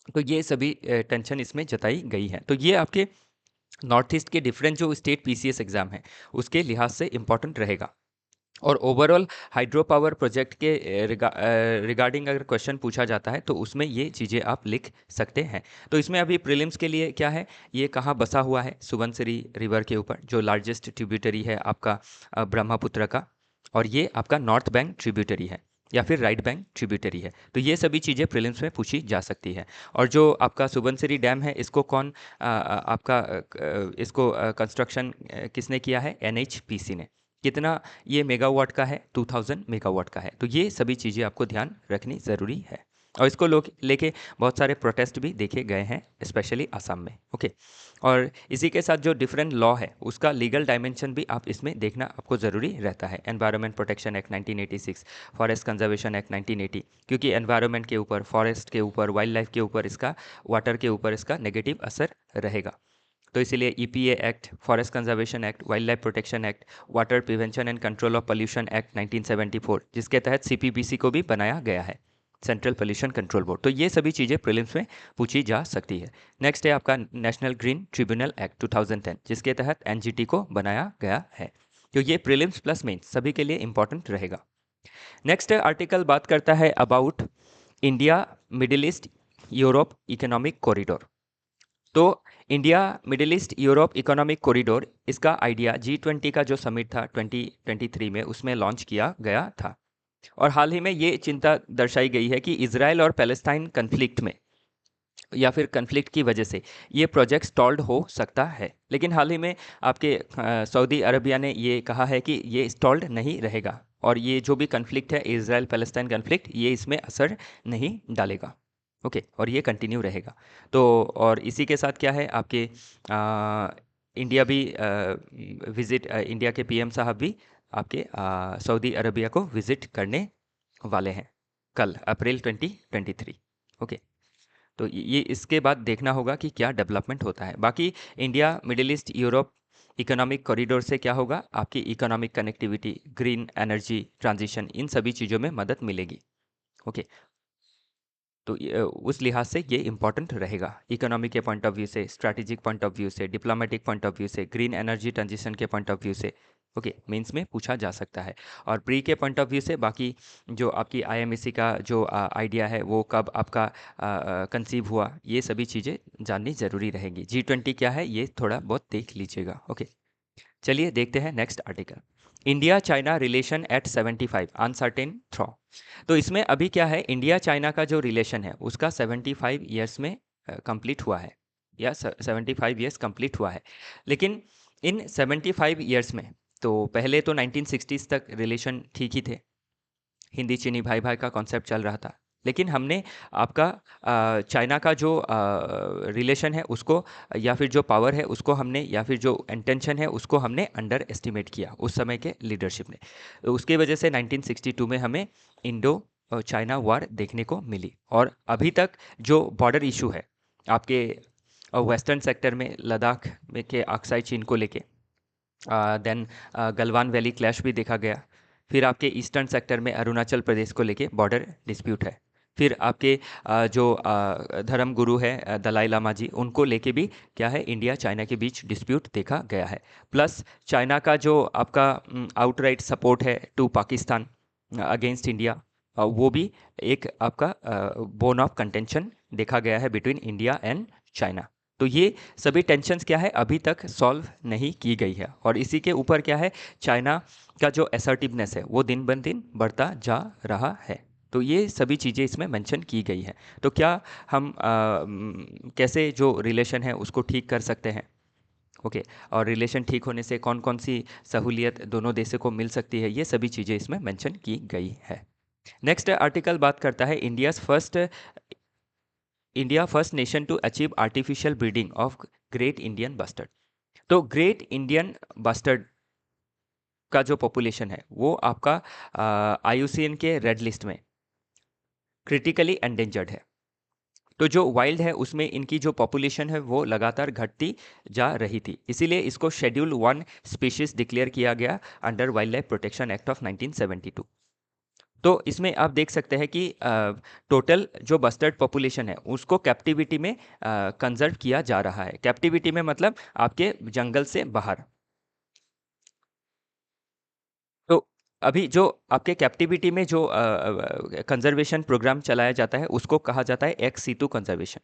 तो ये सभी टेंशन इसमें जताई गई है। तो ये आपके नॉर्थ ईस्ट के डिफरेंट जो स्टेट पीसीएस एग्जाम है उसके लिहाज से इम्पॉर्टेंट रहेगा। और ओवरऑल हाइड्रो पावर प्रोजेक्ट के रिगार्डिंग अगर क्वेश्चन पूछा जाता है तो उसमें ये चीज़ें आप लिख सकते हैं। तो इसमें अभी प्रीलिम्स के लिए क्या है, ये कहाँ बसा हुआ है, सुबनसिरी रिवर के ऊपर जो लार्जेस्ट ट्रिब्यूटरी है आपका ब्रह्मपुत्र का, और ये आपका नॉर्थ बैंक ट्रिब्यूटरी है या फिर राइट बैंक ट्रिब्यूटरी है। तो ये सभी चीज़ें प्रीलिम्स में पूछी जा सकती है। और जो आपका सुबनसिरी डैम है इसको कौन आपका इसको कंस्ट्रक्शन किसने किया है, एनएचपीसी ने। कितना ये मेगावाट का है, 2000 मेगावाट का है। तो ये सभी चीज़ें आपको ध्यान रखनी ज़रूरी है। और इसको लोग लेके बहुत सारे प्रोटेस्ट भी देखे गए हैं, स्पेशली असम में। ओके, और इसी के साथ जो डिफरेंट लॉ है उसका लीगल डायमेंशन भी आप इसमें देखना आपको ज़रूरी रहता है। Environment protection act 1986, forest conservation act 1980, क्योंकि एनवायरनमेंट के ऊपर, फॉरेस्ट के ऊपर, वाइल्ड लाइफ के ऊपर, इसका वाटर के ऊपर इसका नेगेटिव असर रहेगा। तो इसीलिए EPA act, forest conservation act, wild life protection act, water prevention and control of pollution act 1974, जिसके तहत सीपीबीसी को भी बनाया गया है, सेंट्रल पोल्यूशन कंट्रोल बोर्ड। तो ये सभी चीज़ें प्रीलिम्स में पूछी जा सकती है। नेक्स्ट है आपका नेशनल ग्रीन ट्रिब्यूनल एक्ट 2010, जिसके तहत एनजीटी को बनाया गया है। तो ये प्रीलिम्स प्लस मेंस सभी के लिए इंपॉर्टेंट रहेगा। नेक्स्ट आर्टिकल बात करता है about India Middle East Europe economic corridor. तो India Middle East Europe economic corridor, इसका आइडिया G20 का जो समिट था 2023 में, उसमें लॉन्च किया गया था। और हाल ही में ये चिंता दर्शाई गई है कि इजराइल और पैलेस्टाइन कन्फ्लिक्ट में या फिर कन्फ्लिक्ट की वजह से ये प्रोजेक्ट स्टॉल्ड हो सकता है। लेकिन हाल ही में आपके सऊदी अरबिया ने ये कहा है कि ये स्टॉल्ड नहीं रहेगा, और ये जो भी कन्फ्लिक्ट है, इजराइल पैलेस्टाइन कन्फ्लिक्ट, ये इसमें असर नहीं डालेगा। ओके, और ये कंटिन्यू रहेगा। तो और इसी के साथ क्या है, आपके इंडिया भी विज़िट, इंडिया के पीएम साहब भी आपके सऊदी अरबिया को विज़िट करने वाले हैं कल, अप्रैल 2023। ओके, तो ये इसके बाद देखना होगा कि क्या डेवलपमेंट होता है। बाकी India Middle East Europe economic corridor से क्या होगा, आपकी economic connectivity, green energy transition, इन सभी चीज़ों में मदद मिलेगी। ओके, तो उस लिहाज से ये इंपॉर्टेंट रहेगा, इकोनॉमी के पॉइंट ऑफ व्यू से, स्ट्रैटेजिक पॉइंट ऑफ व्यू से, डिप्लोमेटिक पॉइंट ऑफ व्यू से, ग्रीन एनर्जी ट्रांजिशन के पॉइंट ऑफ व्यू से। ओके, मेंस में पूछा जा सकता है। और प्री के पॉइंट ऑफ व्यू से बाकी जो आपकी आईएमएसी का जो आइडिया है वो कब आपका कंसीव हुआ, ये सभी चीज़ें जाननी ज़रूरी रहेंगी। G20 क्या है ये थोड़ा बहुत देख लीजिएगा। ओके, चलिए देखते हैं next article, India China relation at 75 uncertain throw. तो इसमें अभी क्या है, इंडिया चाइना का जो रिलेशन है उसका 75 ईयर्स में कंप्लीट हुआ है, या 75 ईयर्स कंप्लीट हुआ है। लेकिन इन 75 ईयर्स में, तो पहले तो 1960s तक रिलेशन ठीक ही थे, हिंदी चीनी भाई भाई का कॉन्सेप्ट चल रहा था। लेकिन हमने आपका चाइना का जो रिलेशन है उसको, या फिर जो पावर है उसको हमने, या फिर जो इंटेंशन है उसको हमने अंडर एस्टिमेट किया उस समय के लीडरशिप ने। तो उसकी वजह से 1962 में हमें इंडो चाइना वार देखने को मिली। और अभी तक जो बॉर्डर इशू है आपके वेस्टर्न सेक्टर में, लद्दाख में के अक्साई चीन को लेके, देन गलवान वैली क्लैश भी देखा गया। फिर आपके ईस्टर्न सेक्टर में अरुणाचल प्रदेश को लेके बॉर्डर डिस्प्यूट है। फिर आपके जो धर्म गुरु है दलाई लामा जी, उनको लेके भी क्या है, इंडिया चाइना के बीच डिस्प्यूट देखा गया है। प्लस चाइना का जो आपका आउटराइट सपोर्ट है टू पाकिस्तान अगेंस्ट इंडिया, वो भी एक आपका बोन ऑफ कंटेंशन देखा गया है बिटवीन इंडिया एंड चाइना। तो ये सभी टेंशन्स क्या है, अभी तक सॉल्व नहीं की गई है। और इसी के ऊपर क्या है, चाइना का जो असर्टिवनेस है वो दिन ब दिन बढ़ता जा रहा है। तो ये सभी चीज़ें इसमें मेंशन की गई हैं। तो क्या हम कैसे जो रिलेशन है उसको ठीक कर सकते हैं। ओके, और रिलेशन ठीक होने से कौन कौन सी सहूलियत दोनों देशों को मिल सकती है, ये सभी चीज़ें इसमें मेंशन की गई है। नेक्स्ट आर्टिकल बात करता है India first nation to achieve artificial breeding of great Indian bustard. तो ग्रेट इंडियन बस्टर्ड का जो पॉपुलेशन है वो आपका IUCN के रेड लिस्ट में क्रिटिकली एंडेंजर्ड है। तो जो वाइल्ड है उसमें इनकी जो पॉपुलेशन है वो लगातार घटती जा रही थी, इसीलिए इसको शेड्यूल 1 स्पीशीज डिक्लेयर किया गया under wild life protection act of 1972। तो इसमें आप देख सकते हैं कि टोटल जो बस्टर्ड पॉपुलेशन है उसको कैप्टिविटी में कंजर्व किया जा रहा है। कैप्टिविटी में मतलब आपके जंगल से बाहर। तो अभी जो आपके कैप्टिविटी में जो कंजर्वेशन प्रोग्राम चलाया जाता है उसको कहा जाता है एक्स सीटू कंजर्वेशन,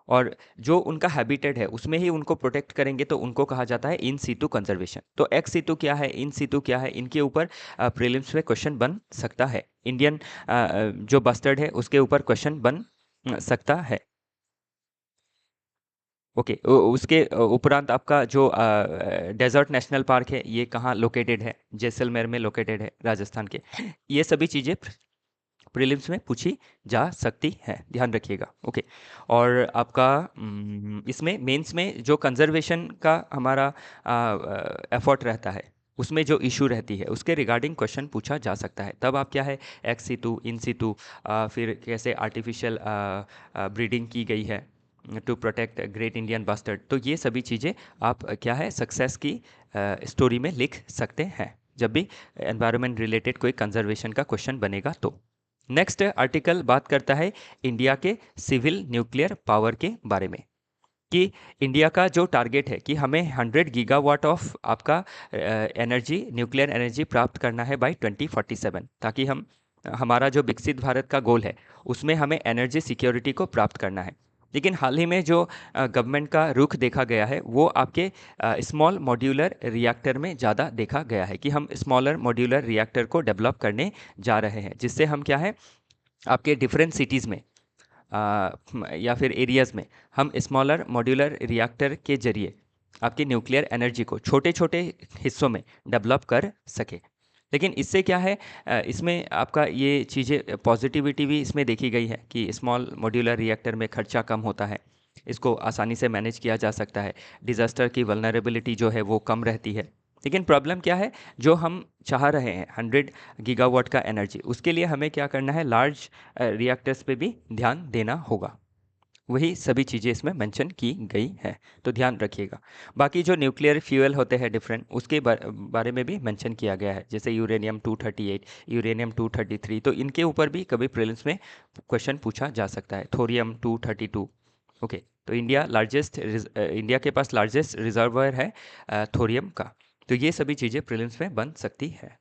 और जो उनका हैबिटेट है उसमें ही उनको प्रोटेक्ट करेंगे तो उनको कहा जाता है इन सीटू कंजर्वेशन। तो एक्स सीटू क्या है, इन सीटू क्या है, इनके ऊपर प्रीलिम्स में क्वेश्चन बन सकता है। इंडियन जो बस्टर्ड है उसके ऊपर क्वेश्चन बन सकता है। ओके, उसके उपरांत आपका जो डेजर्ट नेशनल पार्क है ये कहाँ लोकेटेड है, जैसलमेर में लोकेटेड है राजस्थान के। ये सभी चीज़ें प्रीलिम्स में पूछी जा सकती है, ध्यान रखिएगा। ओके, और आपका इसमें मेंस में जो कंजर्वेशन का हमारा एफर्ट रहता है उसमें जो इशू रहती है उसके रिगार्डिंग क्वेश्चन पूछा जा सकता है। तब आप क्या है एक्स सीटू, इन सीटू, फिर कैसे आर्टिफिशियल ब्रीडिंग की गई है to protect great Indian bustard, तो ये सभी चीज़ें आप क्या है सक्सेस की स्टोरी में लिख सकते हैं जब भी एनवायरनमेंट रिलेटेड कोई कंजर्वेशन का क्वेश्चन बनेगा। तो नेक्स्ट आर्टिकल बात करता है इंडिया के सिविल न्यूक्लियर पावर के बारे में, कि इंडिया का जो टारगेट है कि हमें 100 गीगावाट ऑफ आपका एनर्जी, न्यूक्लियर एनर्जी प्राप्त करना है बाय 2047, ताकि हम हमारा जो विकसित भारत का गोल है उसमें हमें एनर्जी सिक्योरिटी को प्राप्त करना है। लेकिन हाल ही में जो गवर्नमेंट का रुख देखा गया है वो आपके स्मॉल मॉड्यूलर रिएक्टर में ज़्यादा देखा गया है, कि हम स्मॉलर मॉड्यूलर रिएक्टर को डेवलप करने जा रहे हैं, जिससे हम क्या है आपके डिफरेंट सिटीज़ में या फिर एरियाज़ में हम स्मॉलर मॉड्यूलर रिएक्टर के जरिए आपकी न्यूक्लियर एनर्जी को छोटे छोटे हिस्सों में डेवलप कर सके। लेकिन इससे क्या है इसमें आपका ये चीज़ें पॉजिटिविटी भी इसमें देखी गई है कि स्मॉल मॉड्यूलर रिएक्टर में खर्चा कम होता है, इसको आसानी से मैनेज किया जा सकता है, डिज़ास्टर की वल्नरेबिलिटी जो है वो कम रहती है। लेकिन प्रॉब्लम क्या है, जो हम चाह रहे हैं 100 गीगावाट का एनर्जी, उसके लिए हमें क्या करना है, लार्ज रिएक्टर्स पे भी ध्यान देना होगा। वही सभी चीज़ें इसमें मेंशन की गई है, तो ध्यान रखिएगा। बाकी जो न्यूक्लियर फ्यूल होते हैं डिफरेंट, उसके बारे में भी मेंशन किया गया है, जैसे यूरेनियम 238, यूरेनियम 233, तो इनके ऊपर भी कभी प्रीलिम्स में क्वेश्चन पूछा जा सकता है। थोरियम 232। ओके, तो इंडिया के पास लार्जेस्ट रिजर्वर है थोरियम का, तो ये सभी चीज़ें प्रीलिम्स में बन सकती है।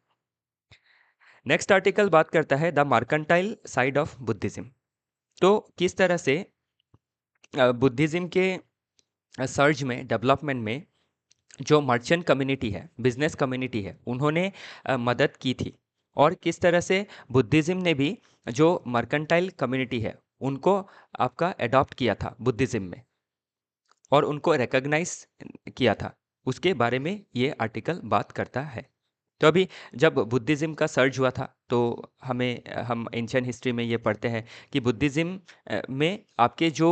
नेक्स्ट आर्टिकल बात करता है the mercantile side of Buddhism. तो किस तरह से बुद्धिज्म के सर्ज में, डेवलपमेंट में जो मर्चेंट कम्युनिटी है, बिजनेस कम्युनिटी है, उन्होंने मदद की थी, और किस तरह से बुद्धिज्म ने भी जो मर्केंटाइल कम्युनिटी है उनको आपका अडॉप्ट किया था बुद्धिज्म में और उनको रिकॉग्नाइज किया था, उसके बारे में ये आर्टिकल बात करता है। तो अभी जब बुद्धिज़्म का सर्ज हुआ था तो हम एंशियंट हिस्ट्री में ये पढ़ते हैं कि बुद्धिज़्म में आपके जो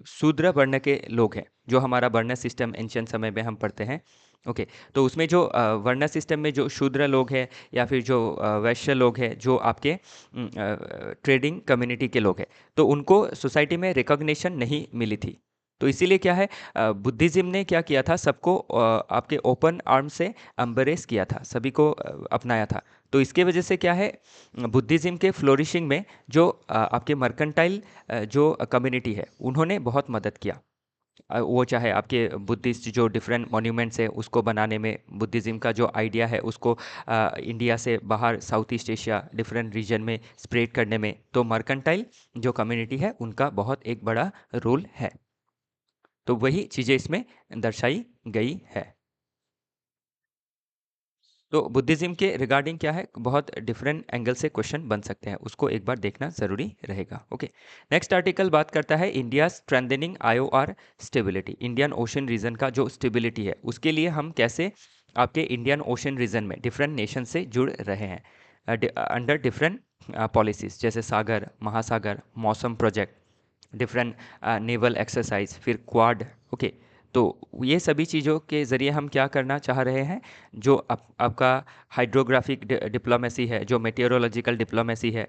शूद्र वर्ण के लोग हैं, जो हमारा वर्ण सिस्टम एंशियंट समय में हम पढ़ते हैं। ओके, तो उसमें जो वर्ण सिस्टम में जो शूद्र लोग हैं या फिर जो वैश्य लोग हैं, जो आपके ट्रेडिंग कम्युनिटी के लोग हैं, तो उनको सोसाइटी में रिकॉग्निशन नहीं मिली थी। तो इसीलिए क्या है बुद्धिज़्म ने क्या किया था, सबको आपके ओपन आर्म से एम्ब्रेस किया था, सभी को अपनाया था। तो इसके वजह से क्या है बुद्धिज़्म के फ्लोरिशिंग में जो आपके मर्केंटाइल जो कम्युनिटी है उन्होंने बहुत मदद किया। वो चाहे आपके बुद्धिस्ट जो डिफरेंट मॉन्यूमेंट्स है उसको बनाने में, बुद्धिज़्म का जो आइडिया है उसको इंडिया से बाहर south east Asia different region में स्प्रेड करने में, तो मर्केंटाइल जो कम्युनिटी है उनका बहुत एक बड़ा रोल है। तो वही चीज़ें इसमें दर्शाई गई है। तो बुद्धिज़्म के रिगार्डिंग क्या है, बहुत डिफरेंट एंगल से क्वेश्चन बन सकते हैं, उसको एक बार देखना ज़रूरी रहेगा। ओके, नेक्स्ट आर्टिकल बात करता है India strengthening IOR stability. Indian ocean region का जो स्टेबिलिटी है उसके लिए हम कैसे आपके इंडियन ओशन रीजन में डिफरेंट नेशन से जुड़ रहे हैं अंडर डिफरेंट पॉलिसीज़, जैसे सागर, महासागर, मौसम प्रोजेक्ट, डिफरेंट नेवल एक्सरसाइज, फिर क्वाड। ओके, तो ये सभी चीज़ों के ज़रिए हम क्या करना चाह रहे हैं, जो आपका हाइड्रोग्राफिक डिप्लोमेसी है, जो मेटेरोलॉजिकल डिप्लोमेसी है,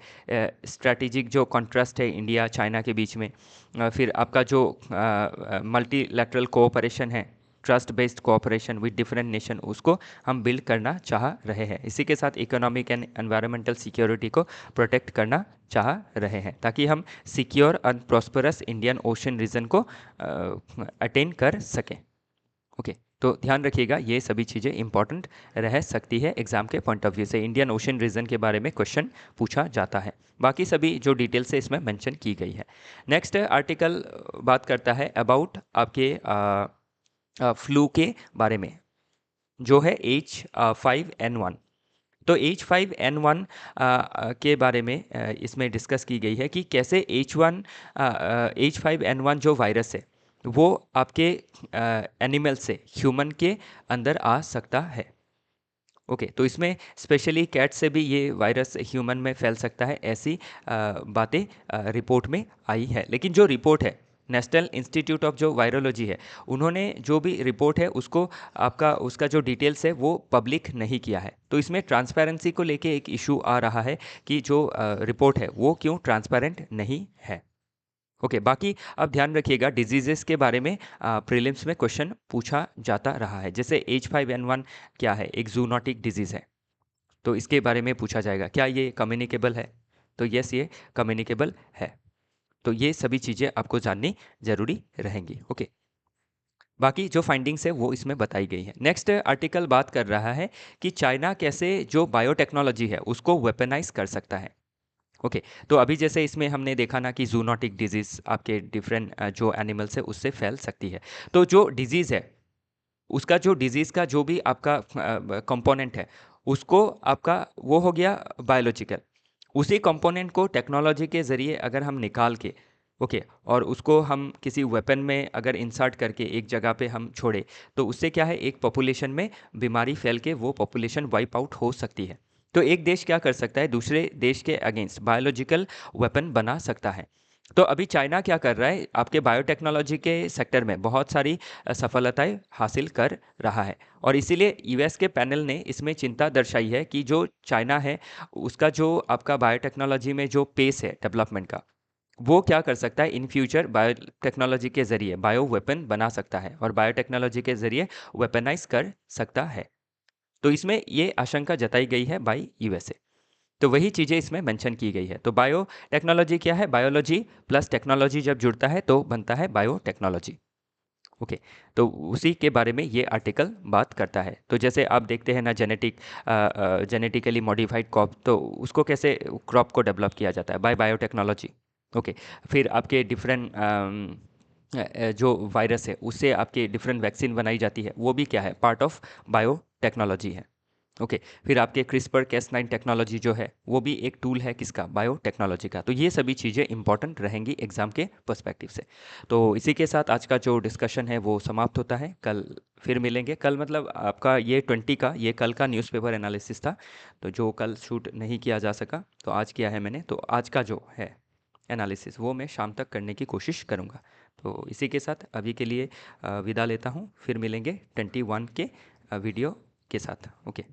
स्ट्रैटेजिक जो कॉन्ट्रास्ट है इंडिया चाइना के बीच में, फिर आपका जो मल्टीलैटरल कोऑपरेशन है, trust based cooperation with different nation, उसको हम बिल्ड करना चाह रहे हैं। इसी के साथ इकोनॉमिक एंड एनवायरमेंटल सिक्योरिटी को प्रोटेक्ट करना चाह रहे हैं, ताकि हम secure and prosperous Indian ocean region को अटेन कर सकें। ओके, तो ध्यान रखिएगा, ये सभी चीज़ें इंपॉर्टेंट रह सकती है एग्जाम के पॉइंट ऑफ व्यू से। इंडियन ओशन रीजन के बारे में क्वेश्चन पूछा जाता है, बाकी सभी जो डिटेल से इसमें मेंशन की गई है। नेक्स्ट आर्टिकल बात करता है अबाउट आपके फ्लू के बारे में, जो है H5N1। तो H5N1 के बारे में इसमें डिस्कस की गई है कि कैसे H5N1 जो वायरस है वो आपके एनिमल से ह्यूमन के अंदर आ सकता है। ओके, तो इसमें स्पेशली कैट से भी ये वायरस ह्यूमन में फैल सकता है, ऐसी बातें रिपोर्ट में आई है। लेकिन जो रिपोर्ट है नेशनल इंस्टीट्यूट ऑफ जो वायरोलॉजी है, उन्होंने जो भी रिपोर्ट है उसको उसका जो डिटेल्स है वो पब्लिक नहीं किया है। तो इसमें ट्रांसपेरेंसी को लेके एक इशू आ रहा है कि जो रिपोर्ट है वो क्यों ट्रांसपेरेंट नहीं है। ओके, बाकी अब ध्यान रखिएगा, डिजीजेस के बारे में प्रीलिम्स में क्वेश्चन पूछा जाता रहा है। जैसे H5N1 क्या है, एक जूनोटिक डिजीज़ है, तो इसके बारे में पूछा जाएगा क्या ये कम्युनिकेबल है। तो यस, ये कम्युनिकेबल है। तो ये सभी चीज़ें आपको जाननी जरूरी रहेंगी। ओके, बाकी जो फाइंडिंग्स है वो इसमें बताई गई है। नेक्स्ट आर्टिकल बात कर रहा है कि चाइना कैसे जो बायोटेक्नोलॉजी है उसको वेपनाइज कर सकता है। ओके, तो अभी जैसे इसमें हमने देखा ना कि जूनोटिक डिजीज़ आपके डिफरेंट जो एनिमल्स है उससे फैल सकती है। तो जो डिजीज़ है उसका जो डिजीज़ का जो भी आपका कंपोनेंट है उसको आपका वो हो गया बायोलॉजिकल। उसी कंपोनेंट को टेक्नोलॉजी के ज़रिए अगर हम निकाल के ओके और उसको हम किसी वेपन में अगर इंसर्ट करके एक जगह पे हम छोड़े, तो उससे क्या है, एक पॉपुलेशन में बीमारी फैल के वो पॉपुलेशन वाइप आउट हो सकती है। तो एक देश क्या कर सकता है, दूसरे देश के अगेंस्ट बायोलॉजिकल वेपन बना सकता है। तो अभी चाइना क्या कर रहा है, आपके बायोटेक्नोलॉजी के सेक्टर में बहुत सारी सफलताएं हासिल कर रहा है, और इसीलिए यूएस के पैनल ने इसमें चिंता दर्शाई है कि जो चाइना है उसका जो आपका बायोटेक्नोलॉजी में जो पेस है डेवलपमेंट का, वो क्या कर सकता है, इन फ्यूचर बायोटेक्नोलॉजी के ज़रिए बायो वेपन बना सकता है और बायोटेक्नोलॉजी के ज़रिए वेपनाइज कर सकता है। तो इसमें ये आशंका जताई गई है बाय यूएसए। तो वही चीज़ें इसमें मेंशन की गई है। तो बायो टेक्नोलॉजी क्या है, बायोलॉजी प्लस टेक्नोलॉजी जब जुड़ता है तो बनता है बायोटेक्नोलॉजी। ओके, तो उसी के बारे में ये आर्टिकल बात करता है। तो जैसे आप देखते हैं ना, जेनेटिकली मॉडिफाइड क्रॉप, तो उसको कैसे क्रॉप को डेवलप किया जाता है, बाय बायोटेक्नोलॉजी। ओके, फिर आपके डिफरेंट जो वायरस है उससे आपके डिफरेंट वैक्सीन बनाई जाती है, वो भी क्या है, पार्ट ऑफ बायोटेक्नोलॉजी है। ओके, फिर आपके क्रिस्पर Cas9 टेक्नोलॉजी जो है वो भी एक टूल है किसका, बायोटेक्नोलॉजी का। तो ये सभी चीज़ें इंपॉर्टेंट रहेंगी एग्जाम के पर्सपेक्टिव से। तो इसी के साथ आज का जो डिस्कशन है वो समाप्त होता है। कल फिर मिलेंगे। कल मतलब आपका ये 20 का, ये कल का न्यूज़पेपर एनालिसिस था, तो जो कल शूट नहीं किया जा सका तो आज किया है मैंने। तो आज का जो है एनालिसिस वो मैं शाम तक करने की कोशिश करूँगा। तो इसी के साथ अभी के लिए विदा लेता हूँ, फिर मिलेंगे 21 के वीडियो के साथ। ओके।